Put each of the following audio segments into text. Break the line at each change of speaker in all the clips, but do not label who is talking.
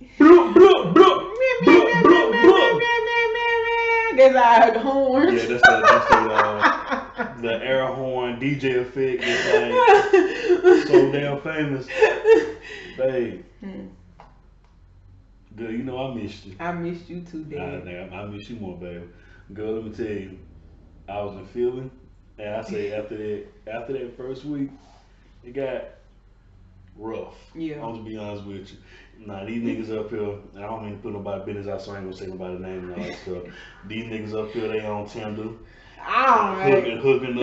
Bloop, bloop, bloop, bloop, bloop, bloop.
That's our horns.
Yeah, the air horn DJ effect that's like so damn famous. Babe, girl, you know I missed you.
I missed you too,
Nah,
Dad.
damn, I miss you more, baby. Girl, let me tell you, I was in feeling, and I say after that first week, it got rough.
Yeah.
I'm gonna be honest with you. Nah, these niggas up here, and I don't mean to put nobody business out, so I ain't gonna say nobody's name and all that stuff. These niggas up here, they on Tinder,
Alright.
hooking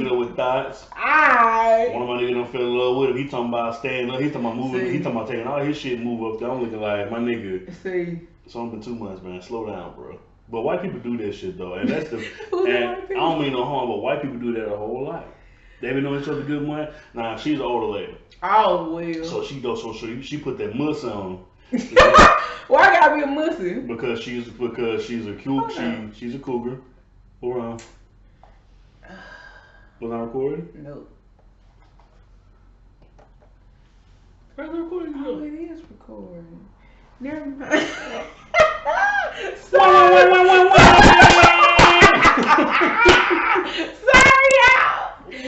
up with thoughts.
Alright.
One of my niggas done fell in love with him. He talking about staying up. He talking about moving.
See.
He talking about taking all his shit and move up there. I'm looking like my nigga.
See.
It's only been 2 months, man. Slow down, bro. But white people do that shit though, and that's the.
Who's
And
white
I
people?
don't mean no harm, but white people do that their whole life. They been knowing each other good money. Nah, she's an older lady,
Oh well.
so she put that muss on
Why I gotta be a mussy?
because she's a cute. She's a cougar. Hold on. Was I recording?
Nope.
Where's the recording?
Oh, it is recording. Never mind. Sorry,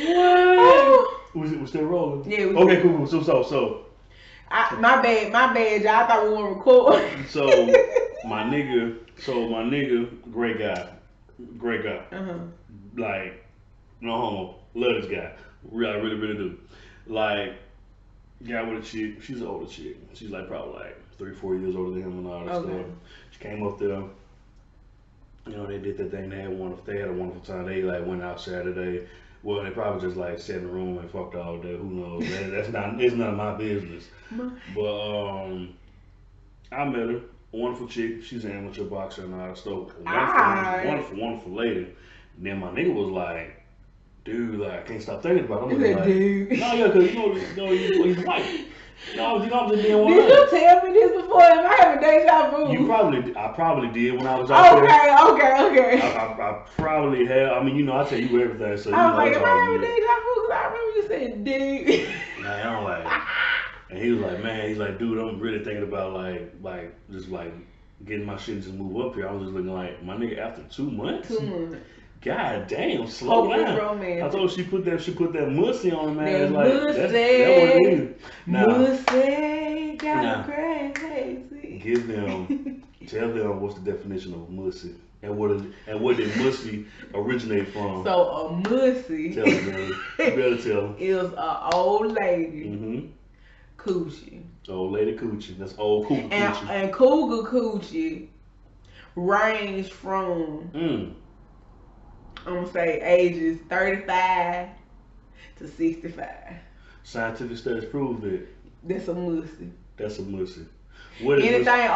y'all.
Was still rolling?
Yeah, we
Okay,
still-
cool. So
My bad, y'all. I thought we were recording.
So my nigga, great guy.
Uh-huh.
Like, no homo, love this guy. I really do. Like, guy with a chick, she's an older chick. She's like probably like 3-4 years older than him and all that
Okay.
stuff. She came up there. You know, they did that thing. They had a wonderful time. They like went out Saturday. Well, they probably just like sat in the room and fucked all day. Who knows? It's none of my business. But I met her. Wonderful chick. She's an amateur boxer and all that stuff. Wonderful lady. And then my nigga was like, dude, like I can't stop thinking about it. I'm
He said,
like,
dude.
no, yeah, cause he's white. No, I'm just being one.
Did you tell me this before? Am I having deja vu?
I probably did when I was out there.
Okay.
I probably have. I mean, I tell you everything, so you
I
know
was like,
it's
am I
all
having
good.
deja vu? Because I remember you saying, dude.
Man, I'm like, and he was like, man, he's like, dude, I'm really thinking about just getting my shit and just move up here. I was just looking like, my nigga, after 2 months.
2 months.
God damn, slow
Hopeless
down.
romance.
I told her she put that mussy on, man.
That
It's like
mussy.
that's what it is. Now,
Mussy got
Now,
crazy.
tell them what's the definition of mussy and where did mussy originate from.
So a mussy
Tell them, man. You better tell them.
is a old lady
Mm-hmm.
coochie.
Old lady coochie. That's old cougar coochie.
And cougar coochie range from I'm gonna say ages 35 to 65.
Scientific studies prove that
That's a mussy.
that's a mussy. What is
Anything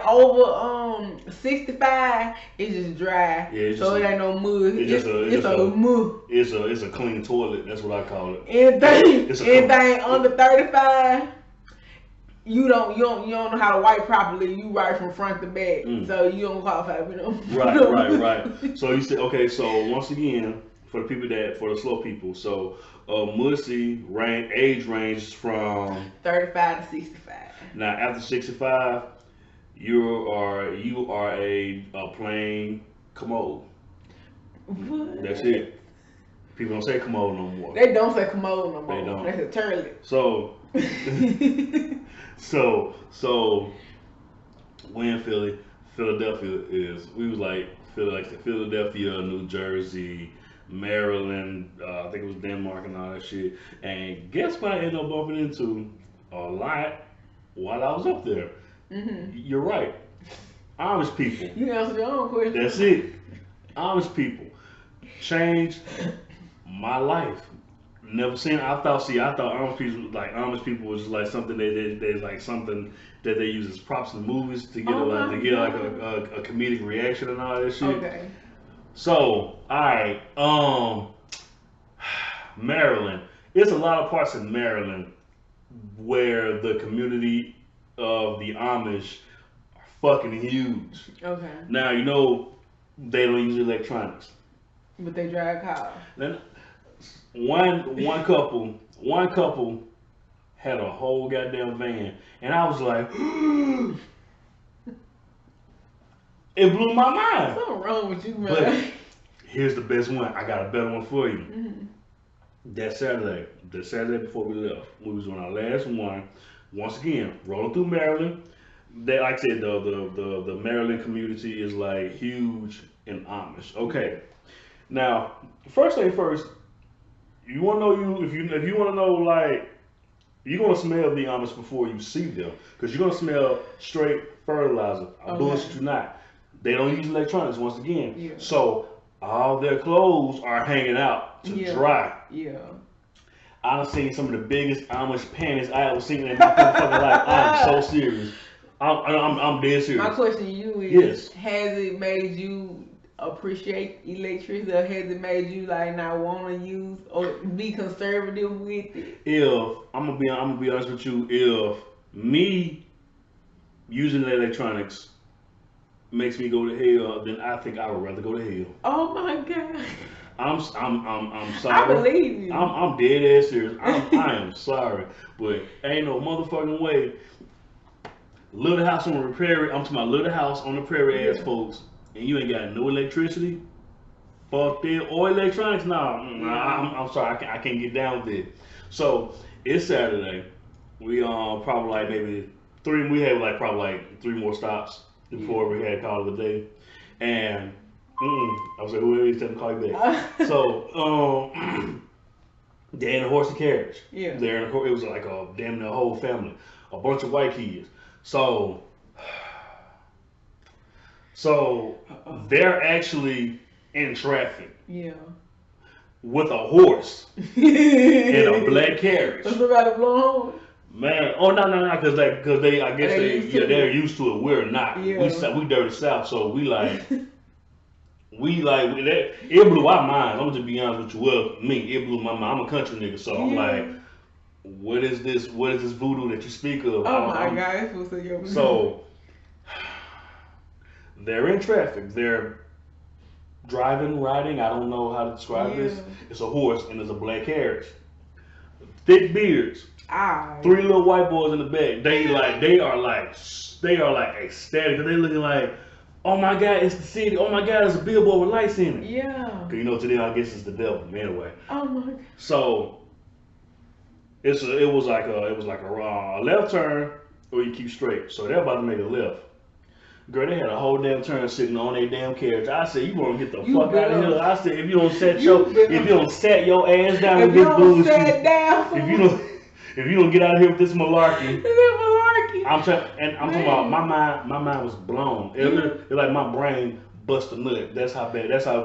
over 65 is just dry.
Yeah, it's
so
just
it ain't no mud.
it's
a mud.
It's a clean toilet. That's what I call it.
Anything under 35, you don't know how to wipe properly. You wipe from front to back, so you don't qualify for them.
Right. So you said okay. So once again, for the slow people, so mussy age ranges from
35 to 65.
now after 65, you are a plain commode.
What?
That's it. People don't say commode no more.
They don't say commode no more.
They don't.
That's a turlet.
So so we in Philadelphia we was like Philadelphia, New Jersey, Maryland, I think it was Denmark and all that shit. And guess what I ended up bumping into a lot while I was up there? You're right. Amish people.
You answered your own question.
That's it. Amish people changed my life. Never seen. I thought Amish people was like something they like something that they use as props in movies to get a comedic reaction and all that shit.
Okay.
So, alright, Maryland. There's a lot of parts in Maryland where the community of the Amish are fucking huge.
Okay.
Now, they don't use electronics.
But they drive cars.
Then one couple had a whole goddamn van, and I was like, it blew my mind.
Something wrong with you, man.
But here's the best one. I got a better one for you.
Mm-hmm.
That Saturday, the Saturday before we left, we was on our last one. Once again, rolling through Maryland. They, like I said, the Maryland community is like huge in Amish. Okay, now first thing first, you want to know if you want to know, like, you're gonna smell the Amish before you see them, because you're gonna smell straight fertilizer. I bullshit you not. They don't use electronics once again.
Yeah.
So all their clothes are hanging out to dry.
Yeah.
I've seen some of the biggest Amish panties I ever seen in my fucking life. I'm so serious. I'm dead serious.
My question to you is,
yes,
has it made you appreciate electricity, or has it made you like not want to use or be conservative with it?
If I'm gonna be honest with you, if me using the electronics makes me go to hell, then I think I would rather go to hell.
Oh my God.
I'm sorry.
I believe you.
I'm dead ass serious. I am sorry, but ain't no motherfucking way. Little house on the prairie. I'm talking about little house on the prairie, ass folks, and you ain't got no electricity. Fuck that. Or electronics. Nah, I'm sorry. I can't get down with it. So it's Saturday. We probably like maybe three. We had like probably like 3 more stops before we had call of the day, and. I was like, who is telling me to call you back? So, they're in a horse and carriage.
Yeah.
They're in it was like a damn near whole family, a bunch of white kids. So they're actually in traffic.
Yeah.
With a horse in a black carriage.
So somebody blow home.
Man, no, because they I guess they're used to it. We're not.
Yeah.
We dirty South, so we like. It blew our minds. I'm gonna just be honest with you. Well, me, it blew my mind. I'm a country nigga, so I'm like, what is this? What is this voodoo that you speak of?
Oh my God, it's so your
So they're in traffic. They're driving, riding. I don't know how to describe this. It's a horse and there's a black carriage. Thick beards. 3 little white boys in the back. They are like ecstatic. They looking like, oh my God, it's the city. Oh my God, there's a billboard with lights in it.
Yeah.
Cause you know today I guess it's the devil. Anyway.
Oh my God.
So it was like a left turn or you keep straight. So they're about to make a left. Girl, they had a whole damn turn sitting on their damn carriage. I said, you gonna get the fuck out of here. I said, if you don't set your ass down with this bullshit. If you don't get out of here with this malarkey. I'm talking about my mind was blown. It like my brain bust a nut. That's how amazed I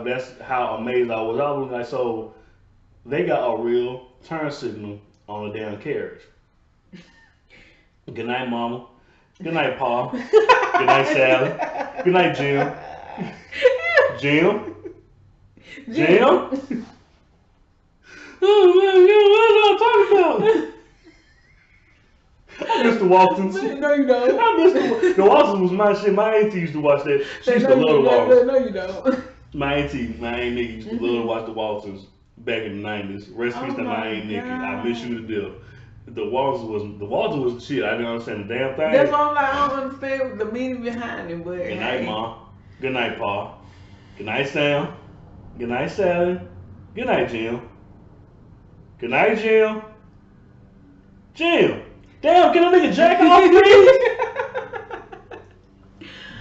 was. I was like, so they got a real turn signal on the damn carriage. Good night, Mama. Good night, Pa. Good night, Sally. Good night, Jim. Jim. Oh man, what am I talking about? I miss the Waltons.
No, you don't.
I miss the Waltons was my shit. My auntie used to watch that. She used to love the Waltons.
No, you don't.
My aunt nigga used to love to watch the Waltons back in the 90s. Rest in peace to my aunt Nikki. I miss you to death. The Waltons was the shit. I didn't understand the damn thing.
That's why I'm like, I don't understand the meaning behind it. But
good night, Mom. Good night, Pa. Good night, Sam. Good night, Sally. Good night, Jim. Good night, Jim. Jim. Damn, can a nigga jack off, please?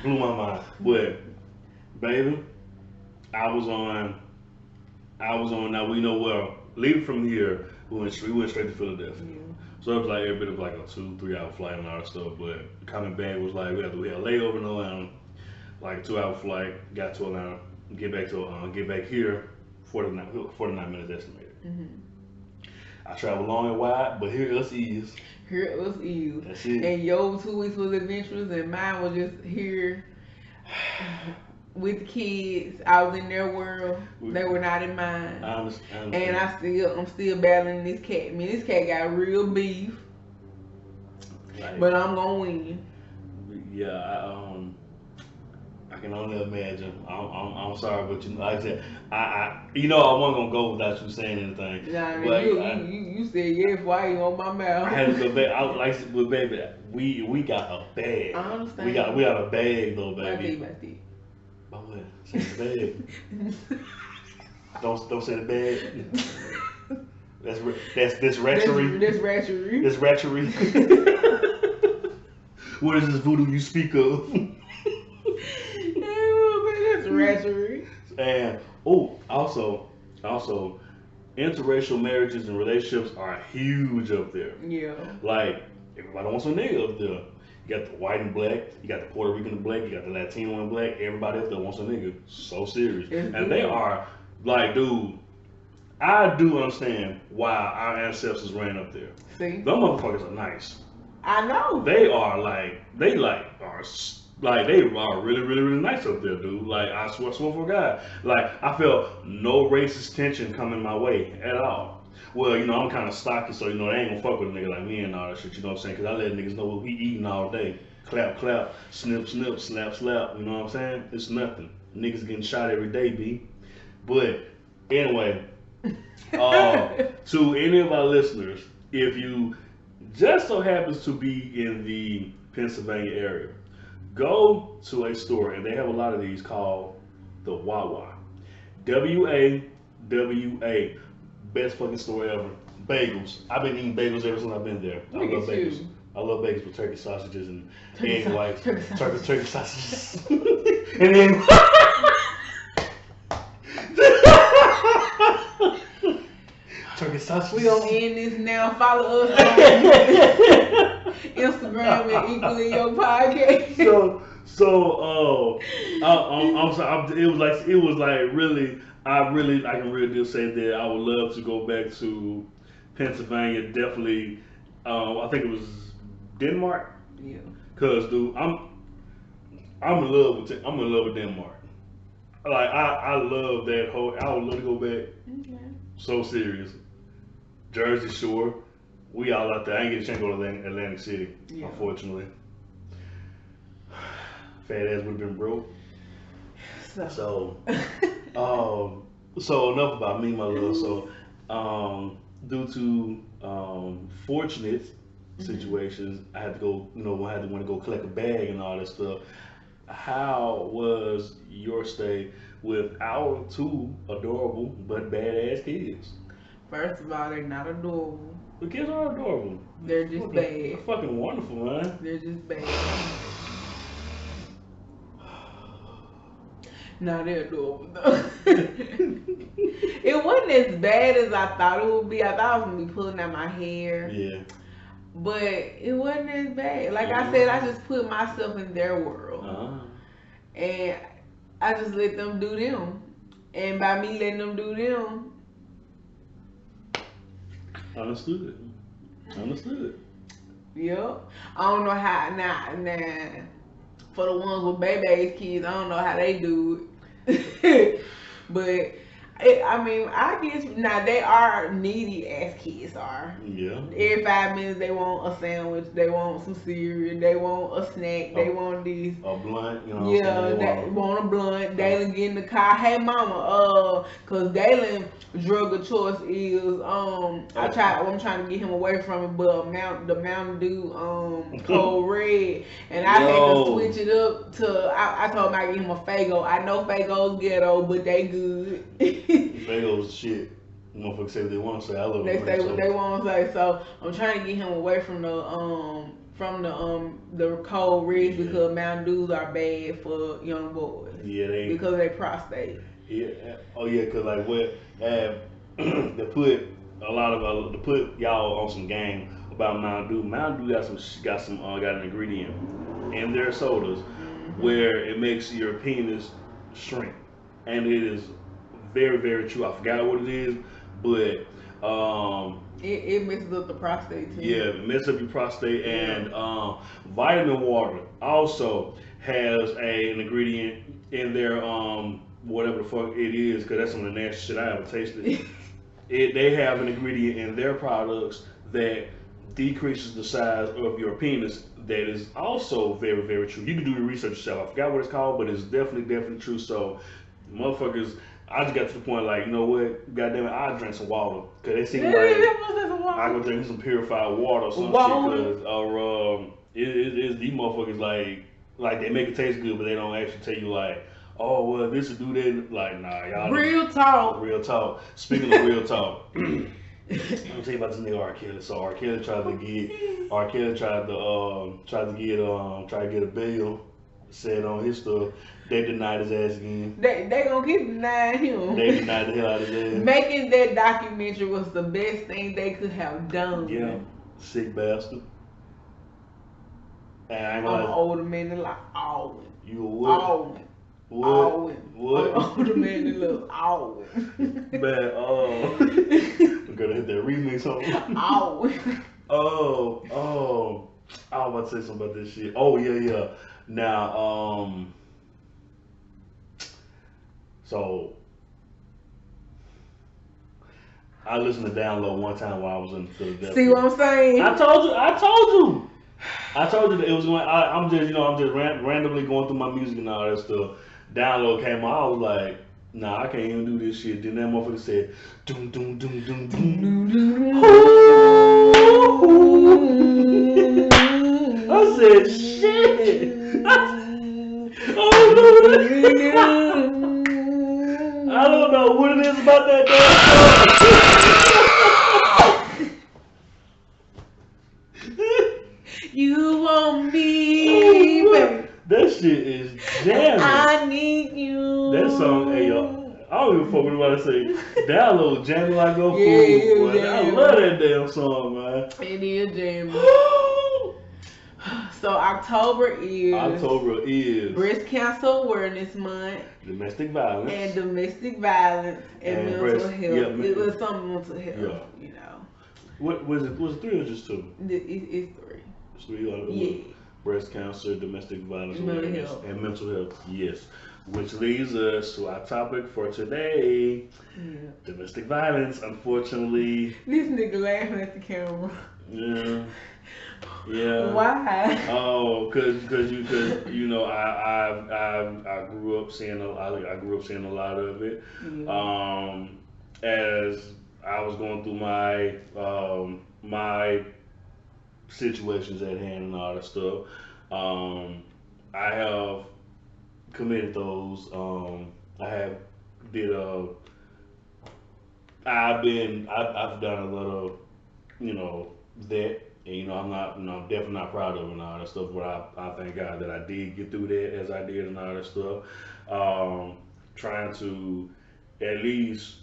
Blew my mind. But, baby, I was on, now we know where, leaving from here, we went straight to Philadelphia. Yeah. So it was like every bit of like a 2-3 hour flight and all that stuff, but coming back was like, we had a layover in Atlanta, like a 2 hour flight, got to Atlanta, get back here, 49 minutes estimated. Mm-hmm. I traveled long and wide, but here us is.
Here us is.
That's it.
And your 2 weeks was adventurous, and mine was just here with the kids. I was in their world. They were not in mine.
I understand.
And I'm still battling this cat. I mean, this cat got real beef. Like, but I'm gonna win.
Yeah, I can only imagine. I'm sorry, but like I said, I wasn't gonna go without you saying anything.
Nah,
But
you said yeah before I on my mouth.
I had to go back. I like, but baby, we got a bag.
I understand.
We got a bag though, baby.
About that.
But what? Say the bag. don't say the bag. That's ratchery.
That's ratchery.
That's ratchery. What is this voodoo you speak of?
That's ratchery.
And also, interracial marriages and relationships are huge up there.
Yeah.
Like everybody wants a nigga up there. You got the white and black, you got the Puerto Rican and black, you got the Latino and black. Everybody up there wants a nigga. So serious, and they are like, dude. I do understand why our ancestors ran up there.
See,
them motherfuckers are nice.
I know.
They are they are really, really, really nice up there, dude. Like, I swear for God. Like, I felt no racist tension coming my way at all. Well, I'm kind of stocky, so, they ain't gonna fuck with a nigga like me and all that shit, you know what I'm saying? Because I let niggas know what we eating all day. Clap, clap, snip, snip, slap, slap, you know what I'm saying? It's nothing. Niggas getting shot every day, B. But, anyway, to any of our listeners, if you just so happens to be in the Pennsylvania area, go to a store, and they have a lot of these called the Wawa. WAWA. Best fucking store ever. Bagels. I've been eating bagels ever since I've been there. I love bagels. I love bagels with turkey sausages and egg whites. Turkey sausages. And then turkey sausages.
We gonna end this now. Follow us on Instagram and Equally Your Podcast.
I'm sorry. It was like really. I can really say that I would love to go back to Pennsylvania. Definitely, I think it was Denmark.
Yeah.
Cause dude, I'm in love with Denmark. Like I love that whole. I would love to go back.
Okay.
So serious. Jersey Shore, we all out there. I ain't get a chance to go to Atlantic City, unfortunately. Fat ass would have been broke. So enough about me, my love. So, due to fortunate situations, I had to go. I had to want to go collect a bag and all that stuff. How was your stay with our two adorable but badass kids?
First of all, they're not adorable.
The kids are adorable.
They're just bad.
They're fucking wonderful, man.
They're just bad. No, they're adorable though. It wasn't as bad as I thought it would be. I thought I was gonna be pulling out my hair.
Yeah.
But it wasn't as bad. Like I said, I just put myself in their world. And I just let them do them. And by me letting them do them,
Understood.
Yep. I don't know how now for the ones with baby kids, I don't know how they do it. But I guess now they are needy as kids are.
Yeah.
Every 5 minutes they want a sandwich, they want some cereal, they want a snack, they want this.
A blunt,
Yeah, they want a blunt. Dalen get in the car. Hey mama, cause Dalen drug of choice is I'm trying to get him away from it, but the Mountain Dew Cold Red, and I had to switch it up to I told him I get him a Faygo. I know Faygo's ghetto, but they good.
Faygo's shit. Motherfuckers say what they want to say. I love
They say what they want to say. So I'm trying to get him away from the Cold Reds because Mountain Dews are bad for young boys.
Yeah,
because they prostate.
Yeah. Oh yeah, cause like what they put a lot of to put y'all on some game about Mountain Dew. Mountain Dew got an ingredient in their sodas where it makes your penis shrink, and it is very, very true. I forgot what it is, but
it messes up the prostate too.
Yeah, it messes up your prostate. And vitamin water also has an ingredient in there, whatever the fuck it is, because that's some of the nasty shit I ever tasted. They have an ingredient in their products that decreases the size of your penis. That is also very, very true. You can do the research yourself. I forgot what it's called, but it's definitely true. So, motherfuckers, I just got to the point like, you know what? Goddamn it, I drink some water because they seem like I go drink some purified water or some shit. Cause these motherfuckers like they make it taste good, but they don't actually tell you like, oh well, this will do that. Like nah, y'all.
Real talk.
Real talk. Speaking of real talk. I'm gonna tell you about this nigga R. Kelly. So R. Kelly tried to get a bail. Said on his stuff, they denied his ass again.
They gonna keep denying him.
They denied the hell out of his ass.
Making that documentary was the best thing they could have done.
Yeah, sick bastard. And I ain't
I'm
gonna
an older man than like Alwyn.
You a what?
Alwyn.
What?
Alwyn.
What?
I'm an older man than little Alwyn.
Man, I'm gonna hit that remix on.
Alwyn.
I was about to say something about this shit. Oh yeah. Now, so I listened to Download one time while I was in Philadelphia.
See what I'm saying?
I told you that it was going. I'm just randomly going through my music and all that stuff. Download came on. I was like, nah, I can't even do this shit. Then that motherfucker said, doom doom doom doom doom. I said, shit. I don't know what it is about that damn song.
You want me, baby.
That shit is jamming.
I need you.
That song, hey yo, I don't give a fuck what I say. Download jamming like a fool.
Yeah.
I love that damn song, man.
It is jamming. So October is Breast Cancer Awareness Month,
domestic violence,
and mental health.
Yeah,
it was some mental health,
yeah.
you know.
What was it? Was it 3 or just 2?
It's 3.
It's 3.
Yeah.
Breast cancer, domestic violence,
mental health,
and mental health. Yes. Which leads us to our topic for today: domestic violence. Unfortunately,
this nigga laughing at the camera.
Yeah.
Why?
Oh, cause you know I grew up seeing I grew up seeing a lot of it.
Yeah.
As I was going through my situations at hand and all that stuff, I have committed those. I have did I've done a lot of that. And I'm definitely not proud of it and all that stuff, but I thank God that I did get through that as I did and all that stuff. Trying to at least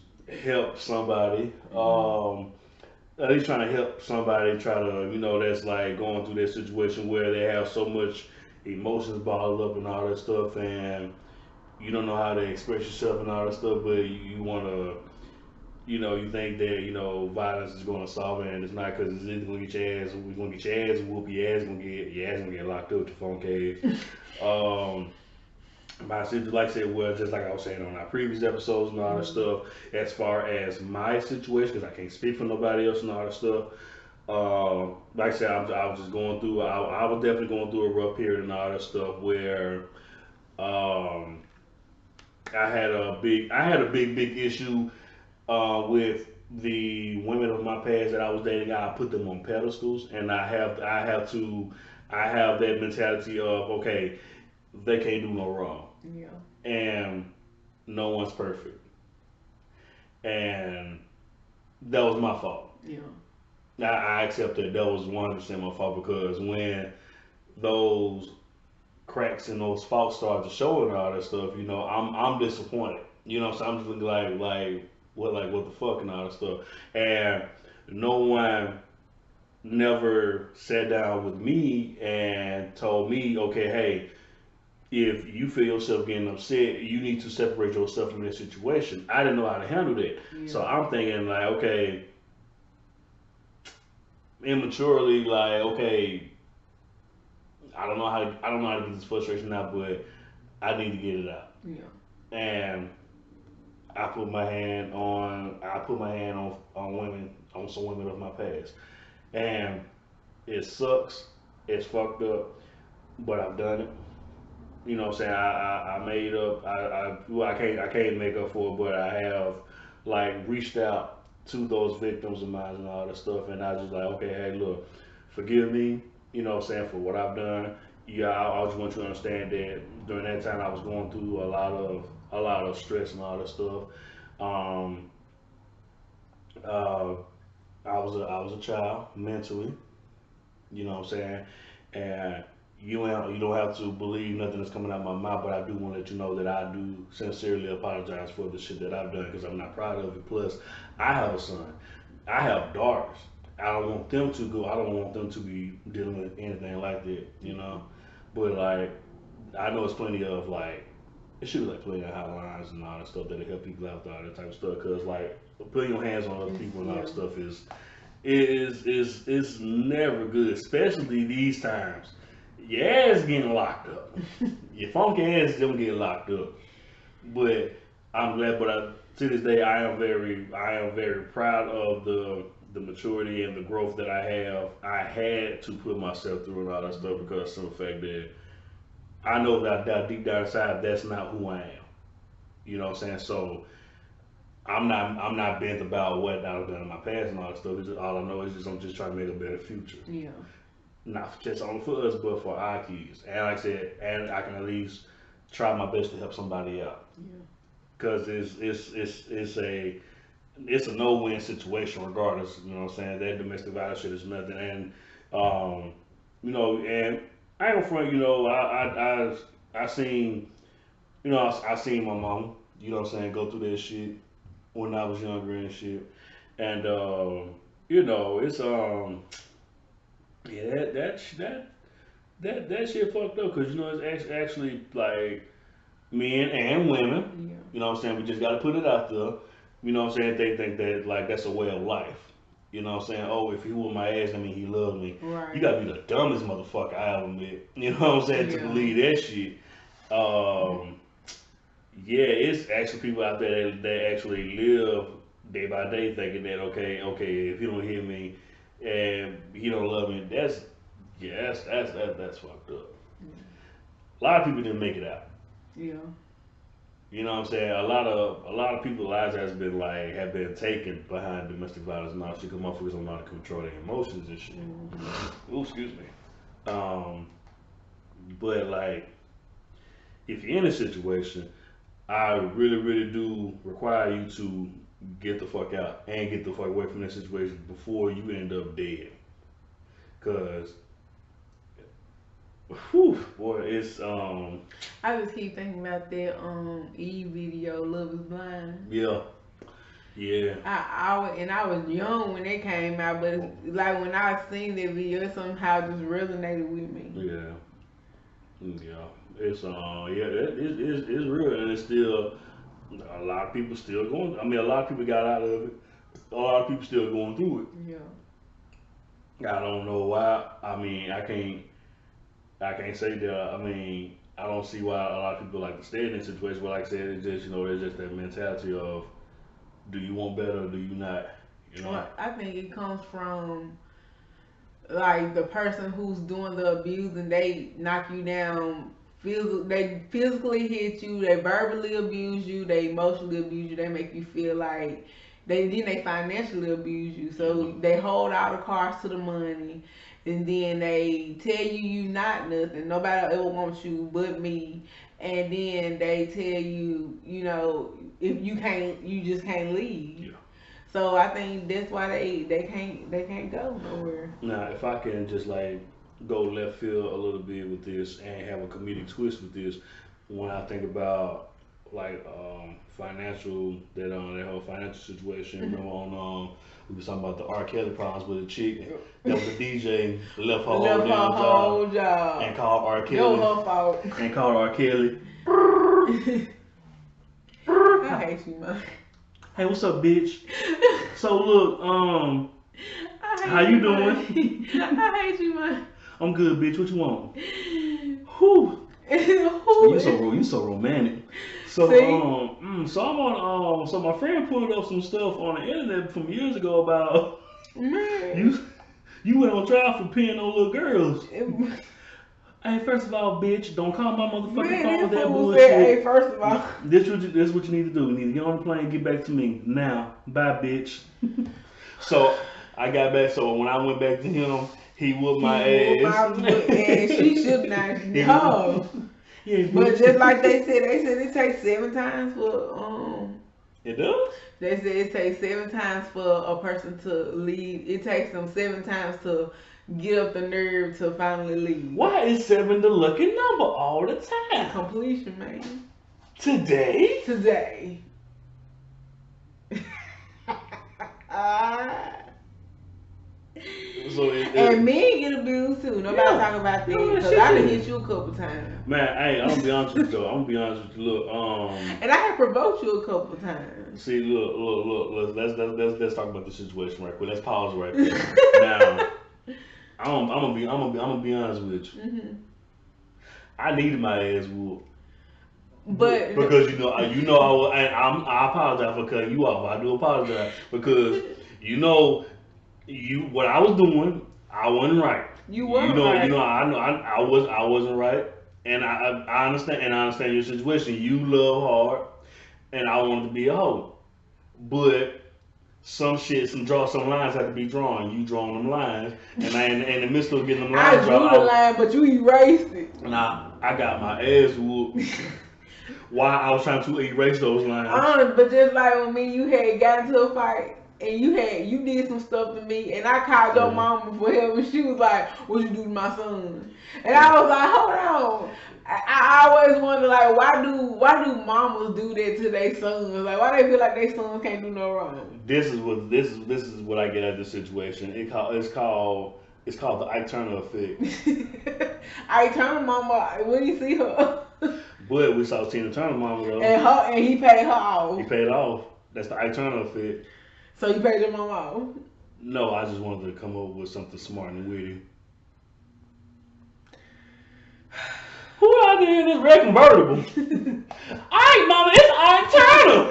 help somebody, at least trying to help somebody try to, that's like going through that situation where they have so much emotions bottled up and all that stuff, and you don't know how to express yourself and all that stuff, but you want to, you think that, violence is going to solve it, and it's not, because it's either going to get your ass, we're going to get your ass, whoop your ass, your ass going to get locked up with your phone case. My sister, like I said, just like I was saying on our previous episodes and all that stuff, as far as my situation, because I can't speak for nobody else and all that stuff. Like I said, I was just going through, I was definitely going through a rough period and all that stuff where, I had a big issue with the women of my past that I was dating. I put them on pedestals, and I have that mentality of, okay, they can't do no wrong.
Yeah.
And no one's perfect. And that was my fault.
Yeah.
I accept that was 100% my fault, because when those cracks and those faults started to show and all that stuff, I'm disappointed. So I'm just looking like what the fuck and all that stuff. And no one never sat down with me and told me, okay, hey, if you feel yourself getting upset, you need to separate yourself from this situation. I didn't know how to handle that. Yeah. So I'm thinking like, okay, immaturely, like, okay, I don't know how to get this frustration out, but I need to get it out.
Yeah.
And I put my hand on women, on some women of my past. And It sucks. It's fucked up, but I've done it. You know what I'm saying? I made up. Well, I can't make up for it, but I have like reached out to those victims of mine and all that stuff, and I was just like, okay, hey, look, forgive me. You know what I'm saying, for what I've done. Yeah, I just want you to understand that during that time I was going through a lot of stress and all that stuff. Um, uh, I was a child mentally. You know what I'm saying? And you don't have to believe nothing that's coming out of my mouth, but I do want to let you know that I do sincerely apologize for the shit that I've done because I'm not proud of it. Plus, I have a son. I have daughters. I don't want them to go. I don't want them to be dealing with anything like that, you know. But like, I know it's plenty of like, it should be like plenty of hotlines and all that stuff that'll help people out with all that type of stuff. Cause like putting your hands on other people and all that stuff is never good, especially these times. Your ass getting locked up. Your funky ass don't get locked up. But I'm glad. But to this day, I am very proud of the maturity and the growth that I have. I had to put myself through and all that stuff because of the fact that I know that deep down inside, that's not who I am. You know what I'm saying? So I'm not bent about what I've done in my past and all that stuff. It's just, all I know is just I'm just trying to make a better future.
Yeah.
Not just only for us, but for our kids. And like I said, and I can at least try my best to help somebody out.
Yeah.
Cause it's a no-win situation regardless. You know what I'm saying? That domestic violence shit is nothing. And you know, and I ain't front. You know, I seen, you know, I seen my mom. You know what I'm saying? Go through that shit when I was younger and shit. And you know, it's yeah, that shit fucked up because you know it's actually like men and women.
Yeah.
You know what I'm saying? We just got to put it out there. You know what I'm saying? They think that like that's a way of life. You know what I'm saying? Oh, if he whooped my ass, I mean he loved me.
Right.
You gotta be the dumbest motherfucker I ever met. You know what I'm saying? To
Yeah.
believe that shit. Yeah, it's actually people out there that actually live day by day thinking that okay, if he don't hear me and he don't love me, that's fucked up. A lot of people didn't make it out.
Yeah.
You know what I'm saying? A lot of people's lives have been taken behind domestic violence and all shit because motherfuckers don't know how to control their emotions and shit. Ooh, excuse me. But like if you're in a situation, I really do require you to get the fuck out and get the fuck away from that situation before you end up dead. Cause, whew, boy, it's
I just keep thinking about that Eve video, Love Is Blind.
yeah, yeah.
I was young when it came out, but it's, like when I seen that video, it somehow just resonated with me.
Yeah, yeah. It's it's real and it's still a lot of people still going. I mean, a lot of people got out of it. A lot of people still going through it.
Yeah.
I don't know why. I mean, I can't say that. I mean, I don't see why a lot of people like to stay in this situation. But like I said, it's just you know, it's just that mentality of, do you want better or do you not? You know.
Well, I think it comes from like the person who's doing the abuse and they knock you down. They physically hit you, they verbally abuse you, they emotionally abuse you, they make you feel like they financially abuse you. So they hold all the cars to the money and then they tell you not nothing. Nobody ever wants you but me. And then they tell you, you know, if you can't, you just can't leave.
Yeah.
So I think that's why they can't go nowhere.
Now, if I can just like go left field a little bit with this and have a comedic twist with this, when I think about like financial that whole financial situation. Remember on we was talking about the R. Kelly problems with a chick that was a DJ left her whole job and called R. Kelly.
It was her fault.
And called R. Kelly.
I hate you, man.
Hey, what's up, bitch? So look, how you doing?
I hate you, man.
I'm good, bitch. What you want? Whew. You so romantic. So so I'm on so my friend pulled up some stuff on the internet from years ago about
man.
You went on trial for peeing on little girls. Hey, first of all, bitch, don't call my motherfucking phone with that bullshit.
Said, hey, first of all.
This what you need to do. You need to get on the plane and get back to me. Now. Bye, bitch. So, I got back. So, when I went back to him, he whooped my ass.
She should not know. Yeah, but just like they said it takes 7 times for
It does?
They said it takes 7 times for a person to leave. It takes them 7 times to get up the nerve to finally leave.
Why is 7 the lucky number all the time?
Completion, man.
Today.
And men get abused too. Nobody talk about that because I done hit you a couple times.
Man, hey, I'm gonna be honest with you. Look,
and I have provoked you a couple times.
See, look. Let's talk about the situation right quick. Let's pause right there. Now, I'm gonna be honest with you. Mm-hmm. I needed my ass whooped.
But
because I apologize for cutting you off. I do apologize because what I was doing, I wasn't right.
You weren't right.
I wasn't right, and I understand your situation. You love hard, and I wanted to be a hoe, but some lines have to be drawn. You drawn them lines, and in the midst of getting them lines drawn,
I drew the line, but you erased it.
And I got my ass whooped. While I was trying to erase those lines.
But just like when me, you had got into a fight. And you did some stuff to me, and I called your mama for help, and she was like, "What you do to my son?" And I was like, "Hold on." I always wonder, like, why do mamas do that to their sons? Like, why they feel like their sons can't do no wrong?
This is what I get at this situation. It's called the Ike Turner effect.
Ike Turner mama, when you see her.
But we saw Tina Turner mama though.
And he paid her off.
He paid off. That's the Ike Turner effect.
So you paid your mom off?
No, I just wanted to come up with something smart and witty. Who out there in this red convertible? Alright, mama, it's Ike Turner.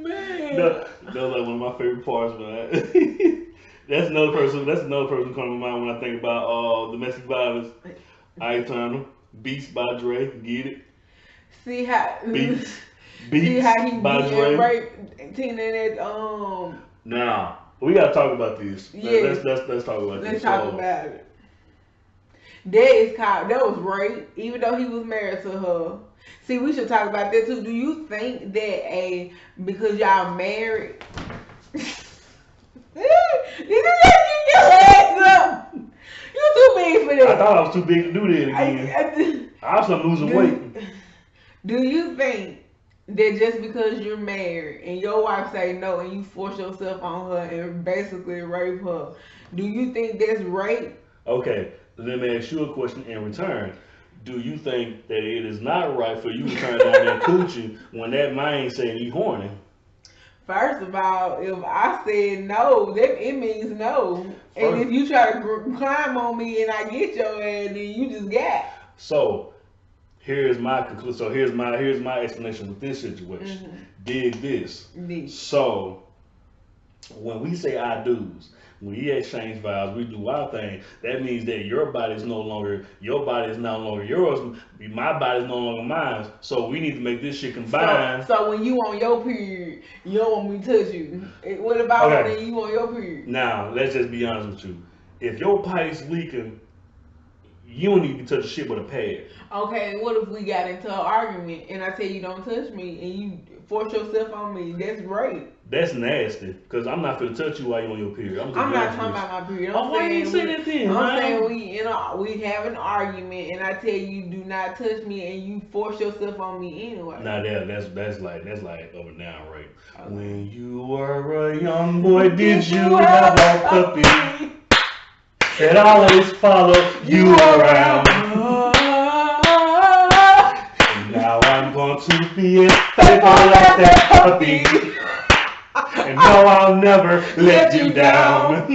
Man. That was like one of my favorite parts, man. That's another person coming to mind when I think about domestic violence. Ike Turner, Beast by Dre, get it?
See how
Beats
he
by Dre.
Right, Tina that
Now we gotta talk about this.
Yeah.
Let's talk about this.
Let's talk about it. That was rape, even though he was married to her. See, we should talk about that too. Do you think that because y'all married? Did you just get your legs up? You too big for that.
I thought I was too big to do that again. I was losing weight.
Do you think that just because you're married and your wife say no and you force yourself on her and basically rape her, do you think that's rape?
Okay, let me ask you a question in return. Do you think that it is not right for you to turn on that coochie when that man saying you horny?
First of all, if I said no, it means no. And if you try to climb on me and I get your ass, then you just got.
So here's my conclusion. So here's my explanation with this situation. Mm-hmm. Dig this. So when we say I do's, when we exchange vows, we do our thing. That means that your body is no longer yours. My body is no longer mine. So we need to make this shit combine.
So when you on your period, you don't want me to touch you. What about when you on your period?
Now let's just be honest with you. If your pipe's leaking, you don't need to touch shit with a pad.
Okay, what if we got into an argument and I tell you don't touch me and you force yourself on me? That's rape.
That's nasty. Because I'm not going to touch you while you're on your period.
I'm not talking about my period.
Why you say that then?
I'm saying we have an argument and I tell you do not touch me and you force yourself on me anyway.
Nah, that's like up and down rape. Okay. When you were a young boy, did you have a puppy that always followed you around? Now I'm going to be as faithful like that puppy. And no, I'll never let you down.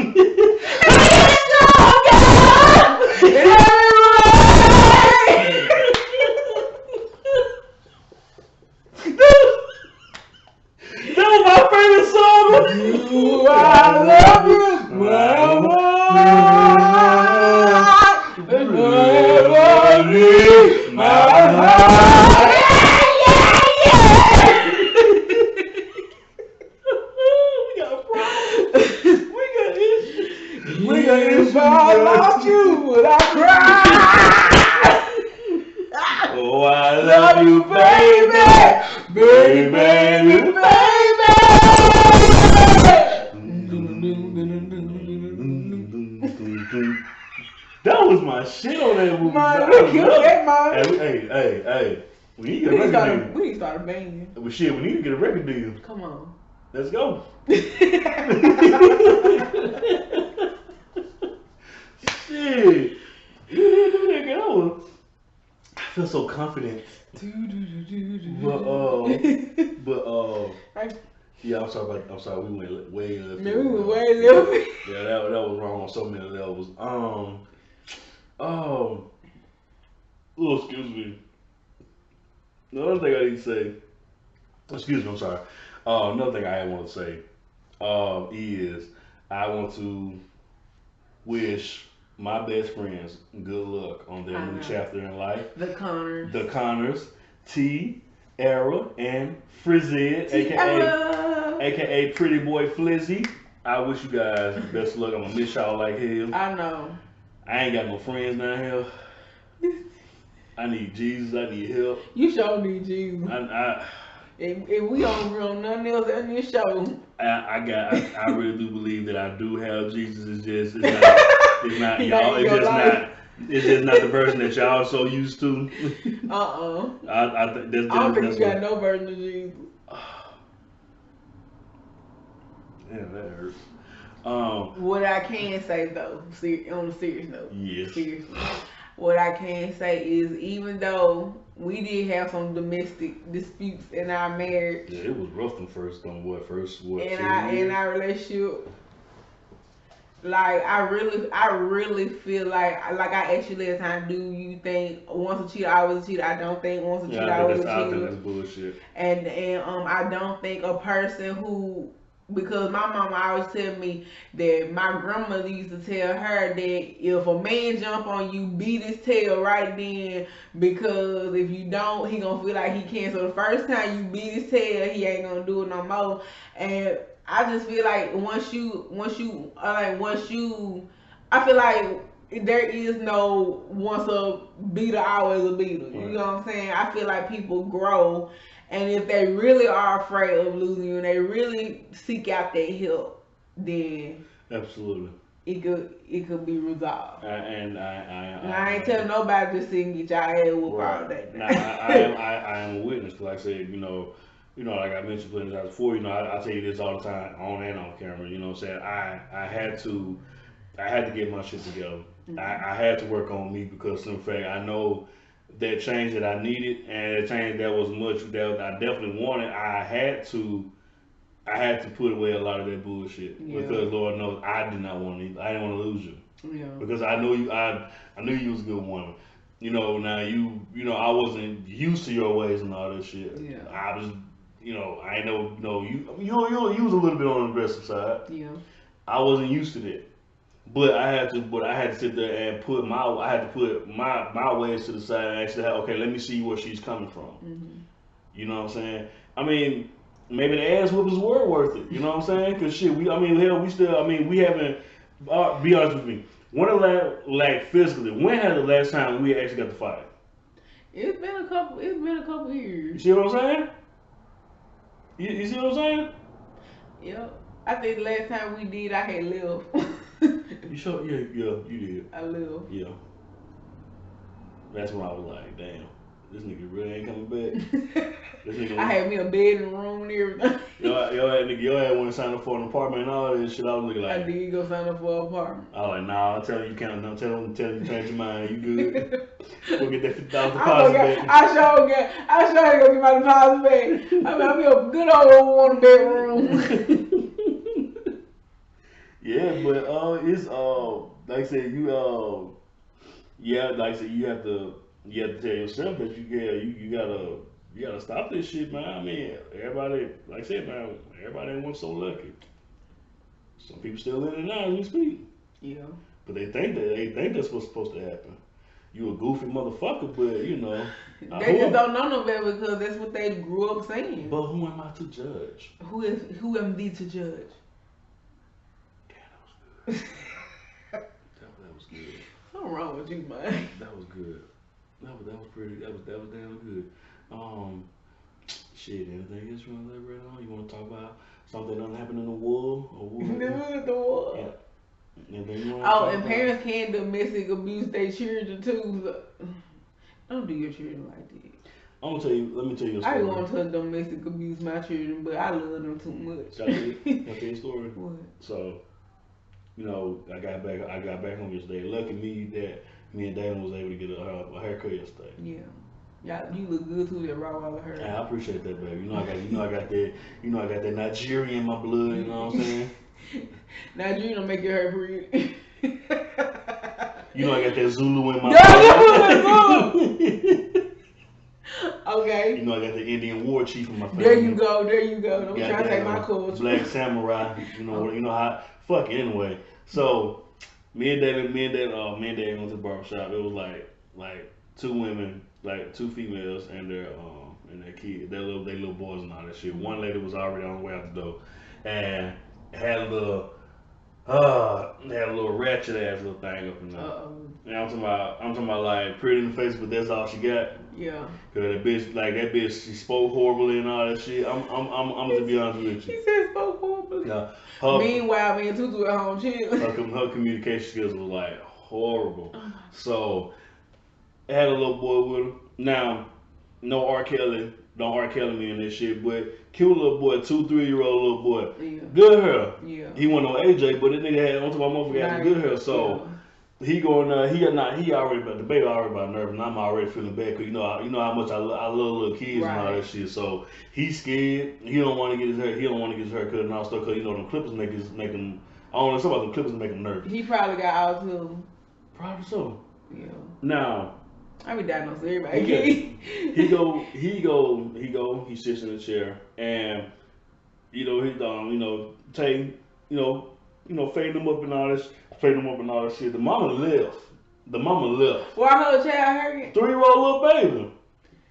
That was my this song.
You, I love you, forever leave my heart. If I lost you, would I cry?
Oh, I love you, baby, baby, baby, baby. That was my shit on that movie. Hey. We need to get a record deal.
We need to start a band.
Well, shit, we need to get a record deal.
Come on.
Let's go. Shit. You didn't do that, girl. I feel so confident. Yeah, I'm sorry, we went way left.
We went way left.
Yeah, that was wrong on so many levels. Oh, excuse me. Another thing I need to say. Excuse me, I'm sorry. Another thing I want to say is I want to wish my best friends good luck on their new chapter in life.
The
Connors, T, Era, and Frizzed, aka Pretty Boy Flizzy. I wish you guys the best of luck. I'm gonna miss y'all like hell.
I know.
I ain't got no friends down here. I need Jesus. I need help.
You sure need Jesus. If we don't agree on nothing else in this show.
I really do believe that I do have Jesus. It's not y'all. It's just not the version that y'all so used to.
I don't think you got no version of Jesus.
Damn, that hurts.
What I can say though, on a serious note,
yes.
Seriously, what I can say is even though we did have some domestic disputes in our marriage.
Yeah, it was rough in
in our relationship. Like I really feel like I asked you last time, do you think once a cheater always a cheater? I don't think once a cheater always a cheater.
I think that's bullshit.
And I don't think a person who, because my mama always tell me that my grandmother used to tell her that if a man jump on you, beat his tail right then, because if you don't, he gonna feel like he can. So the first time you beat his tail, he ain't gonna do it no more. And I just feel like once you, I feel like there is no once a beater, always a beater. You know what I'm saying? I feel like people grow. And if they really are afraid of losing you and they really seek out that help, then
absolutely
it could be resolved.
I
ain't telling nobody to sit and get y'all head whooped all day.
I am a witness, because like I said, like I mentioned plenty of times before, I tell you this all the time, on and off camera. You know what I'm saying? I had to get my shit together. Mm-hmm. I had to work on me, because in fact I know that change that I needed, and a change that was much that I definitely wanted. I had to put away a lot of that bullshit, because Lord knows I did not want to. I didn't want to lose you, because I know you. I knew you was a good woman. Now I wasn't used to your ways and all that shit. Yeah. I was, I know, you was a little bit on the aggressive side. Yeah. I wasn't used to that. But I had to sit there and put my ways to the side and actually okay, let me see where she's coming from. Mm-hmm. You know what I'm saying? I mean, maybe the ass whoopings were worth it. You know what I'm saying? Because shit, we haven't, be honest with me, physically, when had the last time we actually got to fight?
It's been a couple years.
You see what I'm saying? You see what I'm saying?
Yep. I think the last time we did, I had left.
You sure? Yeah, you did.
I left.
Yeah. That's when I was like, damn, this nigga really ain't coming back.
I had me a bed in the room and everything.
Your ass went to sign up for an apartment and all that shit. I was looking like,
I did go sign up for an apartment.
I was like, nah, I'll tell you can't. Don't tell him you change your mind. You good? Go get that $50 deposit back.
I sure ain't gonna get my deposit back. I'll be a good old one bedroom.
Yeah, but it's like I said, like I said, you have to tell yourself that you You gotta stop this shit, man. I mean, everybody, like I said, man, everybody ain't one so lucky. Some people still in it now as we speak.
Yeah.
But they think that's what's supposed to happen. You a goofy motherfucker, but you know.
They just don't know no better because that's what they grew up saying.
But who am I to judge?
Who am I to judge?
Damn, that was good. that was good.
What's wrong with you, man?
That was good. That was pretty. That was damn good. Shit. Anything else you want to elaborate on? You want to talk about something that happened in the war or what?
The war.
Yeah.
And parents can domestic abuse their children too. So don't do your children like that.
I'm gonna tell you. Let me tell you a story.
I want to domestic abuse my children, but I love them too much.
Can I tell you a story?
What?
So, you know, I got back home yesterday. Lucky me that me and Dana was able to get a haircut yesterday.
Yeah. Yeah, you look good too, that Rottweiler hair.
I appreciate that, baby. You know I got that Nigerian in my blood. You know what I'm saying?
Nigeria don't make your hair pretty.
You know I got that Zulu in my
blood. Okay.
You know I got the Indian war chief in my family.
There you go. Don't try to take my culture.
Black samurai. You know how. Fuck it anyway. So me and Dad went to the barbershop. It was like two women, like two females and their kid, their little boys and all that shit. One lady was already on the way out the door and had a little ratchet ass little thing up in there. And I'm talking about like pretty in the face, but that's all she got.
Yeah.
Cause that bitch, she spoke horribly and all that shit. I'm to be honest with you.
She said spoke horribly.
Yeah.
Meanwhile, me and Tutu at home chill.
Her communication skills was like horrible. So I had a little boy with her. Now, no R. Kelly, don't R. Kelly me in this shit, but cute little boy, 2-3-year-old little boy. Yeah. Good hair.
Yeah.
He wasn't no AJ, but this nigga had onto my motherfucker had good hair. So he going he already the baby already about nervous, and I'm already feeling bad because you know how much I love little kids and all that shit. So he's scared. He don't want to get his hair. He don't want to get his hair cut and all stuff because you know them clippers make him. I don't know something about the clippers make him nervous.
He probably got autism.
Probably so.
Yeah.
Now.
I be diagnosing everybody.
He sits in the chair and Tay, fading him up and all this shit. The mama left.
Why her child hurting?
3-year-old little baby.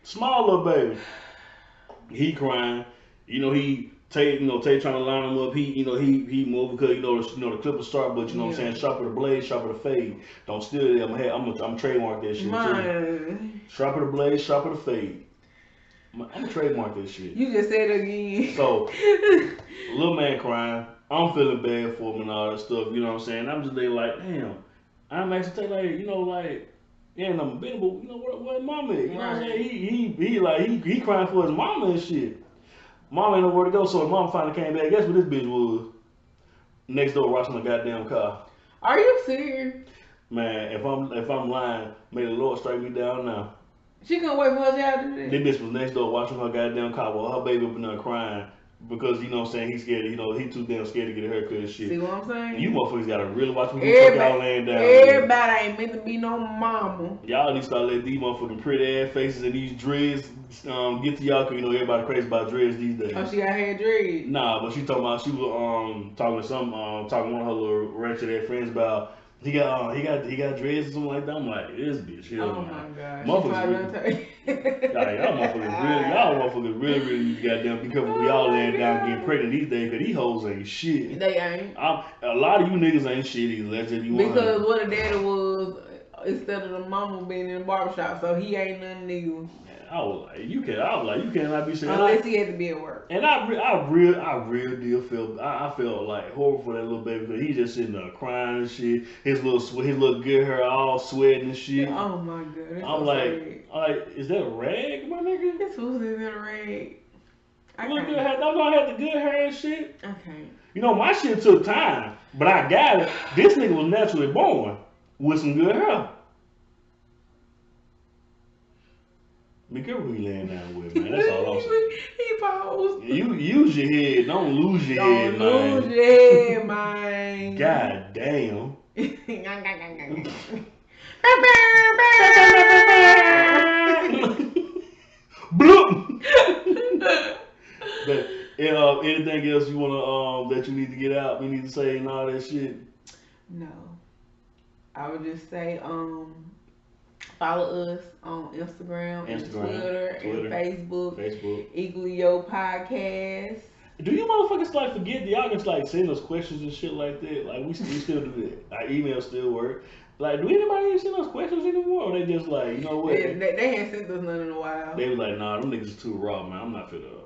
Small little baby. He crying. Tay trying to line him up. He moved because the clippers sharp, but you know what I'm saying, sharper the blade, sharper the fade. Don't steal it. I'm trademark that shit too. Sharper the blade, sharper the fade. I'm trademark this shit.
You just said it again.
So little man crying. I'm feeling bad for him and all that stuff. You know what I'm saying? I'm just there like, damn. I'm actually yeah, I'm big, but where mama is? You know what I'm saying? He crying for his mama and shit. Mama ain't nowhere to go, so his mom finally came back. Guess what this bitch was? Next door washing the goddamn car.
Are you serious?
Man, if I'm lying, may the Lord strike me down now.
She couldn't wait for her child to do that.
This bitch was next door watching her goddamn car while her baby up in there crying because you know what I'm saying, he's scared. He too damn scared to get a haircut and shit.
See what I'm saying?
You motherfuckers gotta really watch what y'all laying down.
Everybody ain't meant to be no mama.
Y'all need to start letting these motherfucking pretty ass faces and these dreads get to y'all, cause everybody crazy about dreads these days.
Oh, she got hair dreads.
Nah, but she was talking to one of her little ratchet ass friends about he got dreads or something like that. I'm like, this bitch here.
Oh my god.
Y'all motherfuckers really goddamn be careful. We all laying down getting pregnant these days, cause these hoes ain't shit.
They ain't.
A lot of you niggas ain't shit either. That's just you.
Because what a daddy was instead of the mama being in the barbershop, so he ain't nothing new.
I was like, you cannot be saying
unless he had to be at work.
And I real deal feel I felt like horrible for that little baby because he just sitting there crying and shit. His little good hair all sweating and shit.
Oh my god!
I'm like, is that a rag, my nigga?
This was in a rag.
Don't have the good hair and shit.
Okay.
My shit took time, but I got it. This nigga was naturally born with some good hair. Be careful who you laying down with, man. That's all I'm saying.
He paused.
You use your head. Don't lose your head, man.
Don't lose your head, man.
God damn. Bloop. But anything else you wanna that you need to get out? You need to say and all that shit.
No. I would just say, follow us on Instagram and Twitter and Facebook. Equally Yo Podcast.
Do you motherfuckers like forget? Y'all just like send us questions and shit like that? Like we still do that. Our email still work. Like, do anybody even send us questions anymore? Or they just like, you know what?
They ain't sent us none in a while.
They were like, nah, them niggas is too raw, man. I'm not finna.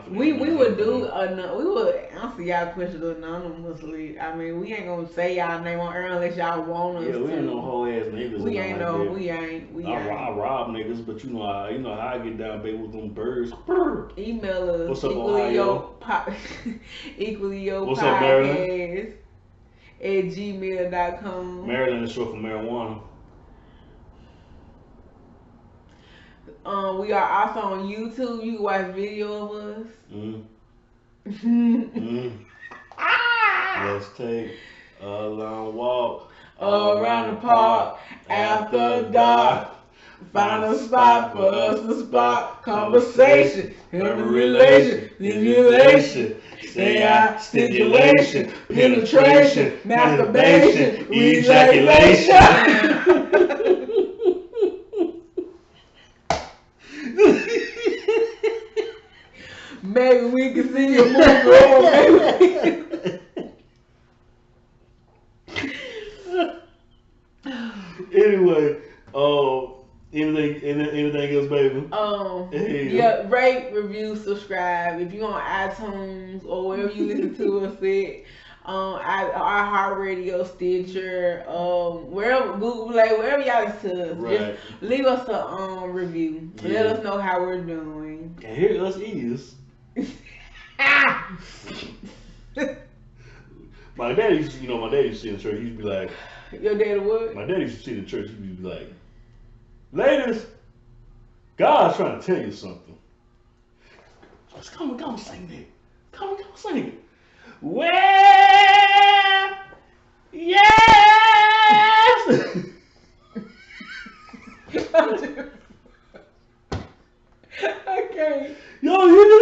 We would answer y'all questions anonymously. I mean, we ain't gonna say y'all name on air unless y'all want us to.
Yeah, we ain't no whole ass niggas.
We ain't
I rob niggas, but you know how I get down, baby, with them birds.
Email us.
What's up, Ohio?
Equally Yo
What's
Podcast
up, Maryland?
at gmail.com.
Maryland is short for marijuana.
We are also on YouTube. You can watch video of us.
Let's take a long walk
around the park after dark. Find a spot for us to spark conversation, human relation, stimulation, stimulation, penetration, masturbation, ejaculation. Maybe we can see you move on,
Anyway, anything else, baby?
Yeah, rate, review, subscribe. If you on iTunes or wherever you listen to us at, iHeartRadio, Stitcher, wherever, Google Play, wherever y'all listen to us,
right.
Just leave us a review. Yeah. Let us know how we're doing.
And here us is. My daddy used to, see in church, he used to be like,
your daddy what?
My daddy used to see in church, he used to be like, ladies, God's trying to tell you something. Just come on, sing that. Come on, sing it. Well, yes!
Okay.
Yo, you